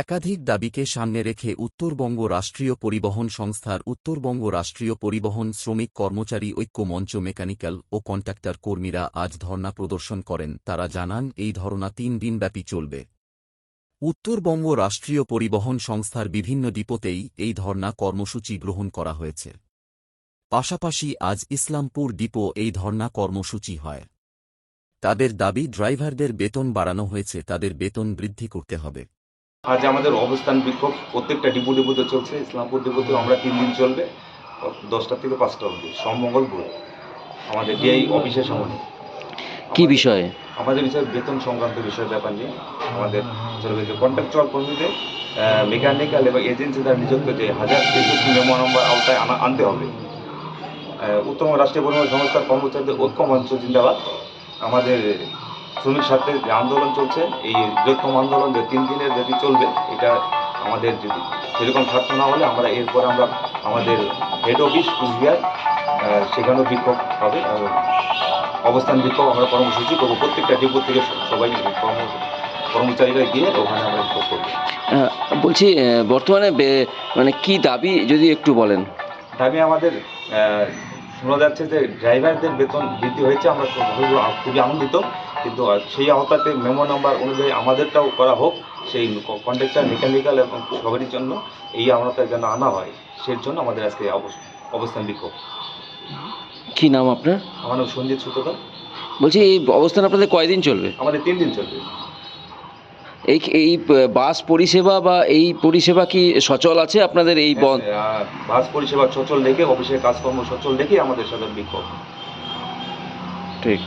একাধিক দাবিকে সামনে রেখে উত্তরবঙ্গ রাষ্ট্রীয় পরিবহন সংস্থার উত্তরবঙ্গ রাষ্ট্রীয় পরিবহন শ্রমিক কর্মচারী ঐক্য মঞ্চ মেকানিক্যাল ও কন্ট্রাক্টর কর্মীরা আজ ধর্ণা প্রদর্শন করেন। তারা জানান, এই ধর্ণা ৩ দিনব্যাপী চলবে। উত্তরবঙ্গ রাষ্ট্রীয় পরিবহন সংস্থার বিভিন্ন ডিপোতেই এই ধর্ণা কর্মসূচি গ্রহণ করা হয়েছে। পাশাপাশি আজ ইসলামপুর ডিপো এই ধর্ণা কর্মসূচি হয়। তাদের দাবি, ড্রাইভারদের বেতন বাড়ানো হয়েছে, তাদের বেতন বৃদ্ধি করতে হবে। আজ আমাদের অবস্থান বিক্ষোভ প্রত্যেকটা ডিপোতে চলছে। ইসলামপুর ডিপোতে আমরা 3 দিন চলবে, 10টা থেকে 5টা অবধি, সোম মঙ্গল বুধ। আমাদের ডিআই অফিসের সামনে। কি বিষয়ে? আমাদের বিষয়ে বেতন সংক্রান্ত বিষয় ব্যাপার নিয়ে আমাদের কন্ট্রাকচুয়াল কর্মীদের মেকানিক্যাল এবং এজেন্সি দ্বারা নিযুক্ত যে 1063 মেমো নম্বর আওতায় আনতে হবে। উত্তরবঙ্গ রাষ্ট্রীয় পরিবহন সংস্থার কর্মচারীদের ঐক্য মঞ্চ জিন্দাবাদ। আমাদের শ্রমিক স্বার্থে যে আন্দোলন চলছে, এই বৃহত্তম আন্দোলন যে 3 দিনের ব্যাপী চলবে, এটা আমাদের যদি সেরকম স্বার্থ না হলে আমরা এরপরে আমরা আমাদের হেড অফিস কুচবিহার সেখানেও বিক্ষোভ হবে। অবস্থান বিক্ষোভ আমরা কর্মসূচি করবো। প্রত্যেকটা ডিপো থেকে সবাই কর্মচারীরা গিয়ে ওখানে আমরা বিক্ষোভ করবো। বলছি, বর্তমানে মানে কি দাবি যদি একটু বলেন। দাবি আমাদের শোনা যাচ্ছে যে ড্রাইভারদের বেতন বৃদ্ধি হয়েছে, আমরা খুবই আনন্দিত, কিন্তু সেই আওতাতে মেমো নাম্বার অনুযায়ী আমাদেরটাও করা হোক। সেই কন্ট্রাক্টর মেকানিক্যাল এবং সবারই জন্য এই আওতায় যেন আনা হয়, সেই জন্য আমাদের আজকে অবস্থান বিক্ষোভ। কি নাম আপনার? আমার নাম সঞ্জিত সূত্রধর। বলছি, এই অবস্থান আপনাদের কয়দিন চলবে? আমাদের 3 দিন চলবে। এই বাস পরিষেবা বা এই পরিষেবা কি সচল আছে আপনাদের? এই বাস পরিষেবা সচল রেখে, অফিসের কাজকর্ম সচল রেখে আমাদের সাথে বিক্ষোভ। ঠিক।